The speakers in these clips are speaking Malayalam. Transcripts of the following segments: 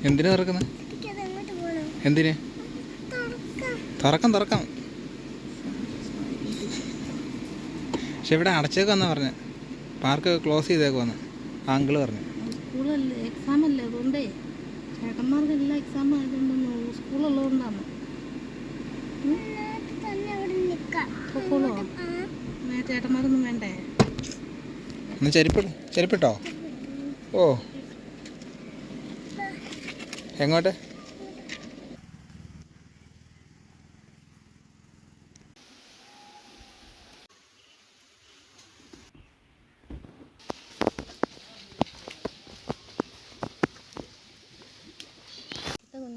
എന്തിനാ തുറക്കുന്നത്? എന്തിന്? തുറക്കാം. പക്ഷെ ഇവിടെ അടച്ചേക്കാന്നാ പറഞ്ഞ. പാർക്ക് ക്ലോസ് ചെയ്തേക്കുവാന്ന് ആങ്കിള് പറഞ്ഞു. സ്കൂളല്ലേ, എക്സാം അല്ലേ, അതുകൊണ്ടേ ചേട്ടന്മാർക്കെല്ലാം എക്സാം ആയതുകൊണ്ടൊന്നും സ്കൂളുള്ളതുകൊണ്ടാണ്. പൊക്കോളോ? ചേട്ടന്മാരൊന്നും വേണ്ടേ? ഒന്ന് ചെരുപ്പിട്ടോ? ഓ, എങ്ങോട്ട്?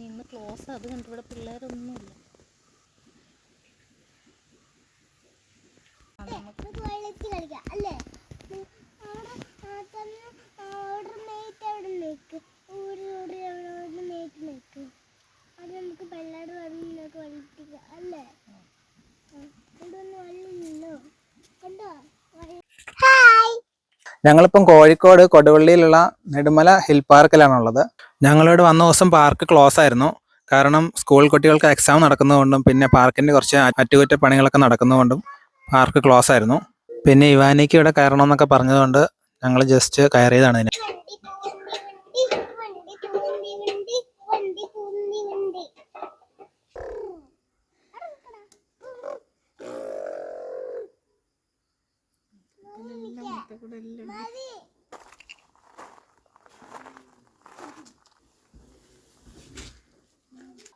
ഇന്ന് ക്ലോസ്, അത് കണ്ട് ഇവിടെ പിള്ളേരൊന്നുമില്ല. ഞങ്ങളിപ്പം കോഴിക്കോട് കൊടുവള്ളിയിലുള്ള നെടുമല ഹിൽ പാർക്കിലാണുള്ളത്. ഞങ്ങളിവിടെ വന്ന ദിവസം പാർക്ക് ക്ലോസ് ആയിരുന്നു. കാരണം സ്കൂൾ കുട്ടികൾക്ക് എക്സാം നടക്കുന്നതുകൊണ്ടും പിന്നെ പാർക്കിൻ്റെ കുറച്ച് അറ്റകുറ്റപ്പണികളൊക്കെ നടക്കുന്നതുകൊണ്ടും പാർക്ക് ക്ലോസ് ആയിരുന്നു. പിന്നെ ഇവാനിക്ക് ഇവിടെ കയറണമെന്നൊക്കെ പറഞ്ഞതുകൊണ്ട് ഞങ്ങൾ ജസ്റ്റ് കയറിയതാണ് ഇതിന്.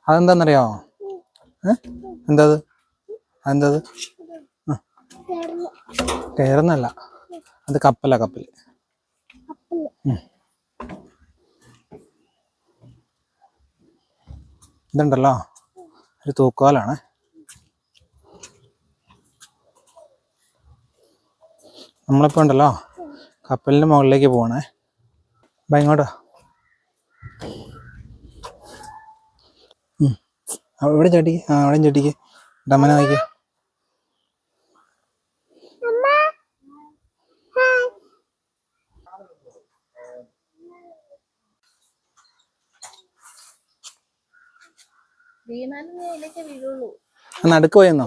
അതെന്താന്നറിയാമോ? എന്തത്? കയറുന്നല്ല, അത് കപ്പൽ. ഇതുണ്ടല്ലോ, ഒരു തൂക്കുവാലാണ്. നമ്മളിപ്പോൾ ഉണ്ടല്ലോ കപ്പലിൻ്റെ മുകളിലേക്ക് പോകണേ. അപ്പം ഇങ്ങോട്ടോ, ഇവിടെ ചട്ടിക്ക്, അവിടെയും ചട്ടിക്ക് ഡമ്മന വായിക്കുക. നടുക്ക് പോയെന്നോ?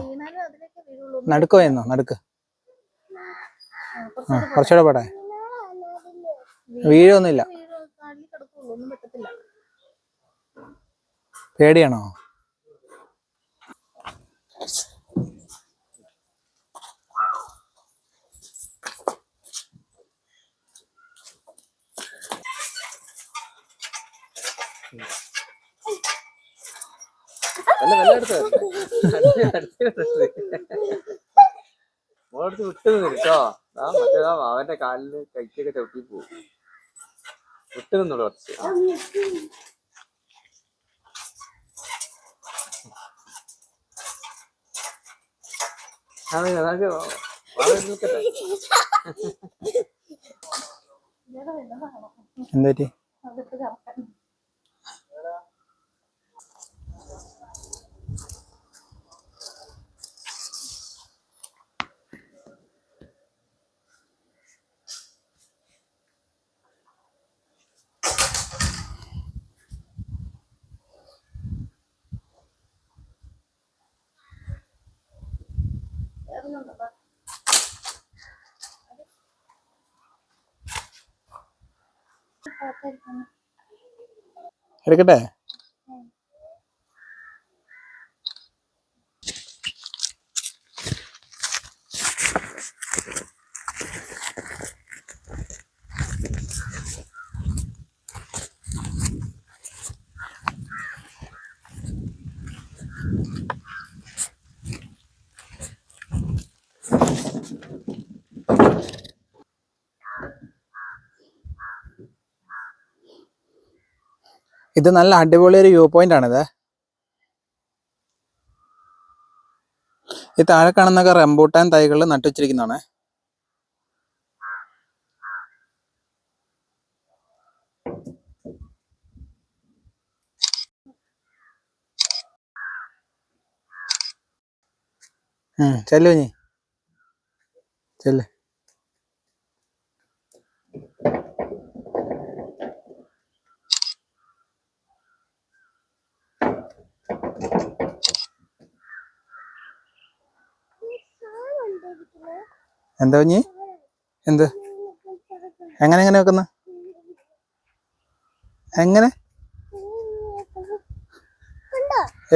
നടുക്ക് കുറച്ചുകൂടെ പോട്ടെ. വീഴൊന്നുമില്ല. പേടിയാണോ? മോളടുത്ത് വിട്ടു കേട്ടോ. മറ്റേതാ അവന്റെ കാലില് കൈക്കൊക്കെ ചവിട്ടി പോകും. വിട്ടു നിന്നോളൂ കുറച്ച്. എന്താ? എടുക്കട്ടെ? ഇത് നല്ല അടിപൊളി ഒരു വ്യൂ പോയിന്റ് ആണിത്. ഈ താഴെ കാണുന്നൊക്കെ റംബൂട്ടാൻ തൈകൾ നട്ടുവെച്ചിരിക്കുന്നതാണ്. ചെല്ലു നീ ചെല്ല്. എന്താ കുഞ്ഞി? എന്ത്? എങ്ങനെ എങ്ങനെ വെക്കുന്ന? എങ്ങനെ?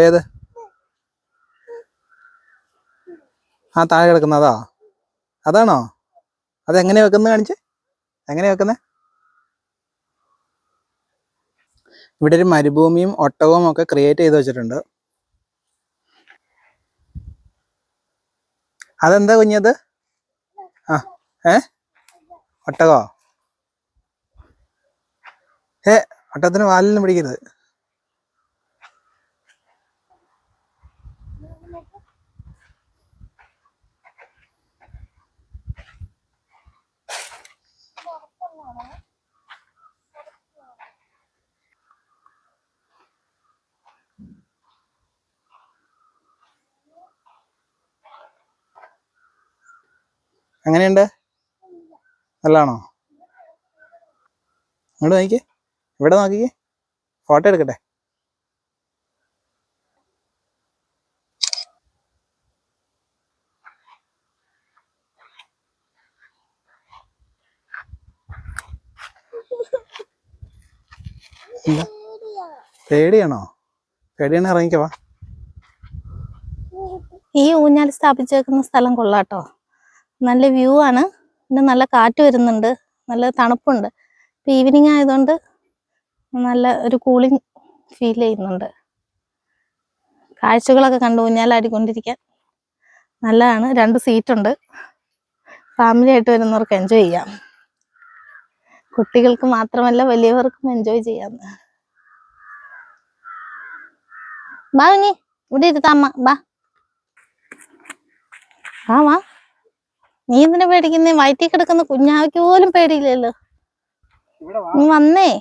ഏത്? ആ താഴെ കിടക്കുന്നതാ? അതാണോ? അതെങ്ങനെയാ വെക്കുന്നത്? കാണിച്ച്. എങ്ങനെയാ വെക്കുന്നത്? ഇവിടെ ഒരു മരുഭൂമിയും ഒട്ടകവും ഒക്കെ ക്രിയേറ്റ് ചെയ്ത് വെച്ചിട്ടുണ്ട്. അതെന്താ കുഞ്ഞത്? ആ ഒട്ടകോ? ഒട്ടകത്തിന് വാലിലും പിടിക്കരുത്. എങ്ങനെയുണ്ട്? നല്ലതാണോ? ഇങ്ങോട്ട് നോക്കിക്കേ, ഇവിടെ നോക്കിക്കേ, ഫോട്ടോ എടുക്കട്ടെ. എന്താ പേടിയാണോ? പേടിയാണോ? ഇറങ്ങിക്കവാ. ഈ ഊഞ്ഞാൽ സ്ഥാപിച്ചേക്കുന്ന സ്ഥലം കൊള്ളാട്ടോ. നല്ല വ്യൂ ആണ്, പിന്നെ നല്ല കാറ്റ് വരുന്നുണ്ട്, നല്ല തണുപ്പുണ്ട്. ഇപ്പം ഈവനിങ് ആയതുകൊണ്ട് നല്ല ഒരു കൂളിംഗ് ഫീൽ ചെയ്യുന്നുണ്ട്. കാഴ്ചകളൊക്കെ കണ്ട് ഊഞ്ഞാലാടിക്കൊണ്ടിരിക്കാൻ നല്ലതാണ്. 2 സീറ്റുണ്ട്. ഫാമിലി ആയിട്ട് വരുന്നവർക്ക് എൻജോയ് ചെയ്യാം. കുട്ടികൾക്ക് മാത്രമല്ല വലിയവർക്കും എൻജോയ് ചെയ്യാം. ബാ കുഞ്ഞി, ഇവിടെ ഇരുത്താമ്മ, ബാ വാ. നീ എന്തിനാ പേടിക്കുന്നേ? വയറ്റിൽ കിടക്കുന്ന കുഞ്ഞാവയ്ക്ക് പോലും പേടിയില്ലല്ലോ. നീ വന്നേ.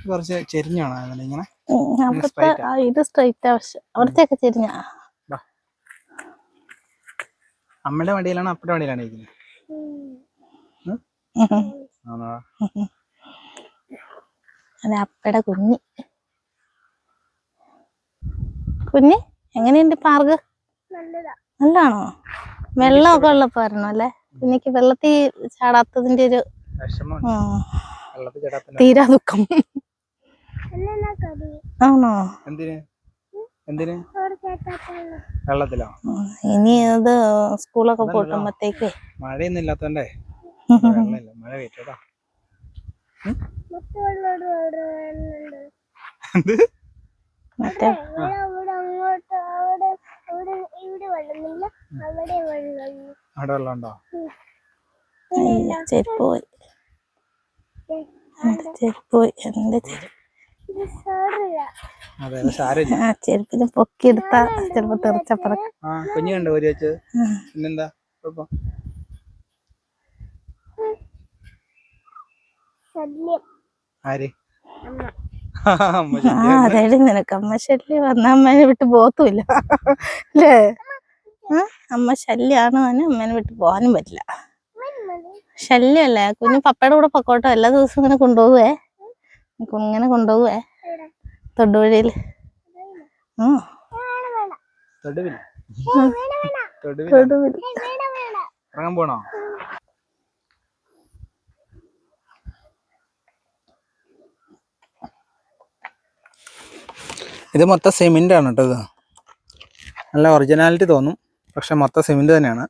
കുറച്ച് ചെരിഞ്ഞാണോ ഇങ്ങനെ? അവിടുത്തെ ഇത് സ്ട്രൈറ്റ് ആവശ്യം, അവിടത്തെയൊക്കെ ചെരിഞ്ഞ. അമ്മയുടെ വണ്ടിയിലാണോ അപ്പയുടെ വണ്ടിയിലാണോ ഇരിക്കുന്നത്? അതെ, അപ്പയുടെ കുഞ്ഞ് എങ്ങനെയുണ്ട് പാർക്ക്? നല്ലതാണോ? വെള്ളമൊക്കെ ഉള്ളപ്പോ വരണം അല്ലേ? കുഞ്ഞിക്ക് വെള്ളത്തിൽ ചാടാത്തതിന്റെ ഒരു തീരാ ദുഃഖം. ആണോ? വെള്ളത്തിലോ? ഇനി അത് സ്കൂളൊക്കെ പൂട്ടുമ്പത്തേക്ക്. മഴയൊന്നും ഇല്ലാത്തോണ്ടേ മഴ പെയ്തോടാ. മറ്റേ അവിടെ വെള്ളമുണ്ടോ? ചെരുപ്പ് പോയി, എന്റെ ചെരുപ്പിന് പൊക്കിയെടുത്താ ചിലപ്പോ തെറിച്ചപ്പറക്കം. കുഞ്ഞുണ്ട് ഒരു വെച്ച്. പിന്നെന്താ ആര്? അതേടി, നിനക്ക് അമ്മ ശല്യം വന്ന അമ്മേനെ വിട്ട് പോകത്തുമില്ല അല്ലേ? അമ്മ ശല്യാണ്, അമ്മേനെ വിട്ട് പോകാനും പറ്റില്ല. ശല്യല്ലേ? കുഞ്ഞ് പപ്പയുടെ കൂടെ പൊക്കോട്ടോ. എല്ലാ ദിവസവും ഇങ്ങനെ കൊണ്ടുപോകുവേ, തൊടുവഴിയില്. ഇറങ്ങാൻ പോണോ? ഇത് മൊത്തം സിമെന്റ് ആണ് കേട്ടോ. ഇത് നല്ല ഒറിജിനാലിറ്റി തോന്നും, പക്ഷെ മൊത്തം സിമെന്റ് തന്നെയാണ്.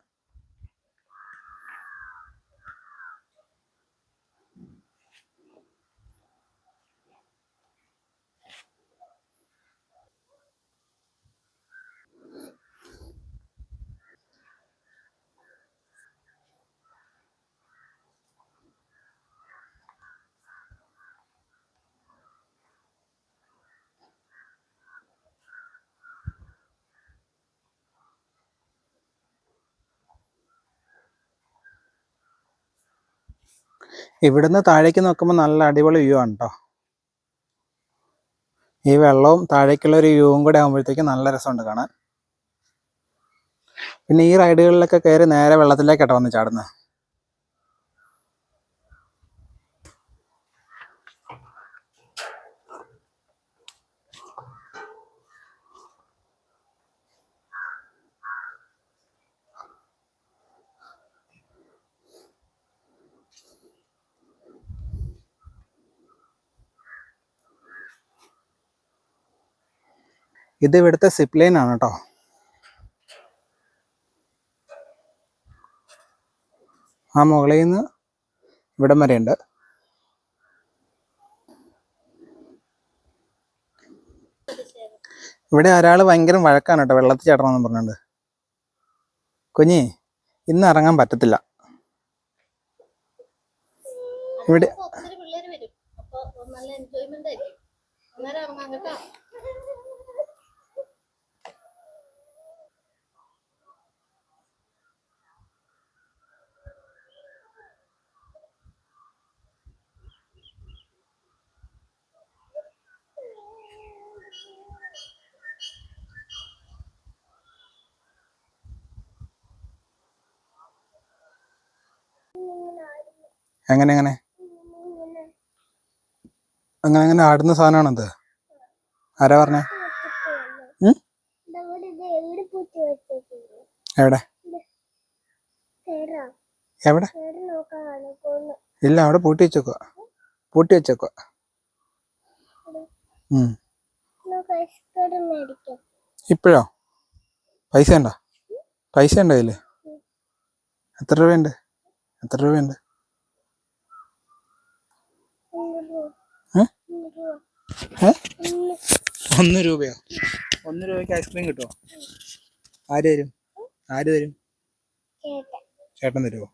ഇവിടുന്ന് താഴേക്ക് നോക്കുമ്പോൾ നല്ല അടിപൊളി വ്യൂ ആണ് കേട്ടോ. ഈ വെള്ളവും താഴേക്കുള്ള ഒരു വ്യൂവും കൂടെ ആകുമ്പോഴത്തേക്കും നല്ല രസമുണ്ട് കാണാൻ. പിന്നെ ഈ റൈഡുകളിലൊക്കെ കയറി നേരെ വെള്ളത്തിലേക്കാട്ടോ വന്ന് ചാടുന്നത്. ഇത് ഇവിടുത്തെ സിപ്പ് ലൈൻ ആണ് കേട്ടോ. ആ മുകളിൽ നിന്ന് ഇവിടം വരെയുണ്ട്. ഇവിടെ ഒരാൾ ഭയങ്കര വഴക്കാണ് കേട്ടോ, വെള്ളത്തിൽ ചാടണമെന്ന് പറഞ്ഞുകൊണ്ട്. കുഞ്ഞി ഇന്ന് ഇറങ്ങാൻ പറ്റത്തില്ല. ഇവിടെ ഒത്തിരി പിള്ളേര് വരും, അപ്പൊ നല്ല എൻജോയ്മെന്റ് ആയിരിക്കും. അന്നേരം ഇറങ്ങാൻ കേട്ടോ. എങ്ങനെ എങ്ങനെ അങ്ങനെ അങ്ങനെ ആടുന്ന സാധനമാണത്. ആരാ പറഞ്ഞേ? എവിടെ എവിടെ? ഇല്ല, അവിടെ പൂട്ടി വെച്ചേക്കുക. പൂട്ടി വെച്ചേക്കുക. ഇപ്പോഴോ? പൈസ ഉണ്ടോ? പൈസ ഉണ്ടോ കയ്യിൽ? എത്ര രൂപയുണ്ട്? എത്ര രൂപയുണ്ട്? 1 രൂപയോ? 1 രൂപയ്ക്ക് ഐസ്ക്രീം കിട്ടുമോ? ആര് തരും? ആര് തരും? ചേട്ടൻ തരുമോ?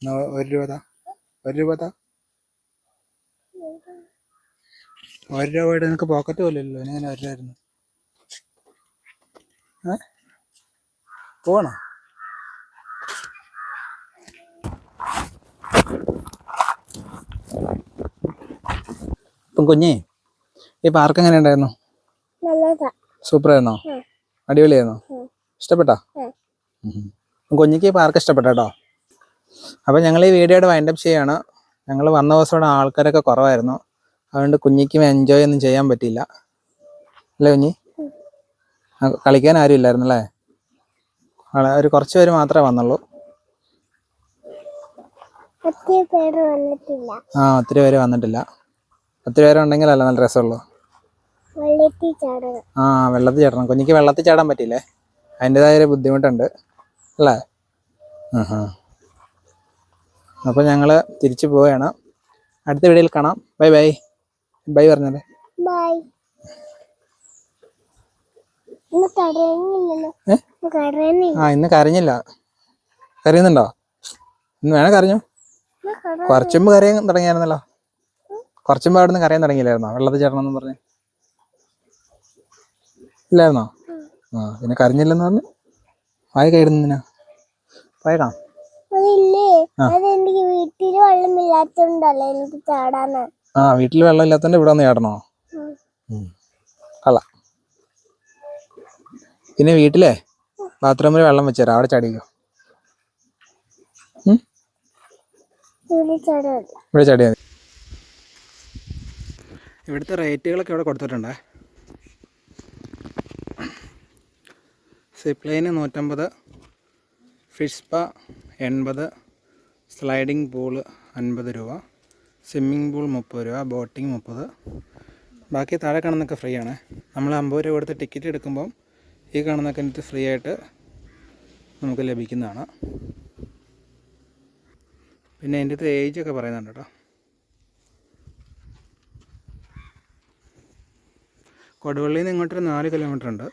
എന്നാ 1 രൂപ താ. 1 രൂപ താ. 1 രൂപയുടെ നിനക്ക് പോക്കറ്റ് പോലെയല്ലോ, എങ്ങനെ 1 രൂപ ആയിരുന്നു? പോകണോ? ഇപ്പം കുഞ്ഞേ, ഈ പാർക്ക് എങ്ങനെ ഉണ്ടായിരുന്നു? സൂപ്പർ ആയിരുന്നോ? അടിപൊളിയായിരുന്നോ? ഇഷ്ടപ്പെട്ടോ? കുഞ്ഞിക്ക് ഈ പാർക്ക് ഇഷ്ടപ്പെട്ടോ കേട്ടോ. അപ്പം ഞങ്ങൾ ഈ വീഡിയോയുടെ വൈൻഡപ്പ് ചെയ്യാണ്. ഞങ്ങൾ വന്ന ദിവസം ഇവിടെ ആൾക്കാരൊക്കെ കുറവായിരുന്നു, അതുകൊണ്ട് കുഞ്ഞിക്കും എൻജോയ് ഒന്നും ചെയ്യാൻ പറ്റിയില്ല അല്ലേ കുഞ്ഞി? കളിക്കാൻ ആരും ഇല്ലായിരുന്നു അല്ലേ? ഒരു കുറച്ച് പേര് മാത്രമേ വന്നുള്ളൂ. ഒത്തിരി പേര് വന്നിട്ടില്ല. ഒത്തിരി പേര് ഉണ്ടെങ്കിലല്ല നല്ല രസമുള്ളൂ. വെള്ളത്തിൽ ചാടണം. കുഞ്ഞിക്ക് വെള്ളത്തിൽ ചാടാൻ പറ്റില്ലേ, അതിൻ്റെതായ ഒരു ബുദ്ധിമുട്ടുണ്ട് അല്ലേ? അപ്പോൾ ഞങ്ങൾ തിരിച്ചു പോവുകയാണ്. അടുത്ത വീഡിയോയിൽ കാണാം. Bye bye. ബൈ പറഞ്ഞല്ലേ. ഇന്ന് കരഞ്ഞില്ല. കരയുന്നുണ്ടോ? ഇന്ന് വേണേ കരഞ്ഞു. കുറച്ചുമ്പ് കരയാൻ തുടങ്ങിയായിരുന്നല്ലോ. കുറച്ചുമ്പ് അവിടെ നിന്ന് കരയാൻ തുടങ്ങിയില്ലായിരുന്നോ വെള്ളത്തിൽ ചേർണമെന്ന് പറഞ്ഞ്? ഇല്ലായിരുന്നോ? പിന്നെ കരഞ്ഞില്ലെന്ന് പറഞ്ഞ് വായ കയറുന്നതിനാ? പോയേക്കാം. വീട്ടിൽ വെള്ളം ഇല്ലാത്തോണ്ട് ഇവിടെ വന്ന് ചാടണോ? കള്ള. പിന്നെ വീട്ടിലെ ബാത്റൂമിൽ വെള്ളം വെച്ചുതരാം, അവിടെ ചാടിക്കോ. ഇവിടെ ചാടിയാൽ മതി. ഇവിടുത്തെ റേറ്റുകളൊക്കെ ഇവിടെ കൊടുത്തിട്ടുണ്ട്. Zip line 150, fish spa 80, sliding pool 50 രൂപ, സ്വിമ്മിംഗ് പൂൾ 30 രൂപ, ബോട്ടിങ് 30. ബാക്കി താഴെ കാണുന്നതൊക്കെ ഫ്രീ ആണ്. നമ്മൾ 50 രൂപ കൊടുത്ത് ടിക്കറ്റ് എടുക്കുമ്പം ഈ കാണുന്നതൊക്കെ എനിക്ക് ഫ്രീ ആയിട്ട് നമുക്ക് ലഭിക്കുന്നതാണ്. പിന്നെ എൻ്റെ അടുത്ത് ഏജൊക്കെ പറയുന്നുണ്ട് കേട്ടോ. കൊടുവള്ളിയിൽ നിന്ന് ഇങ്ങോട്ടൊരു 4 കിലോമീറ്റർ ഉണ്ട്.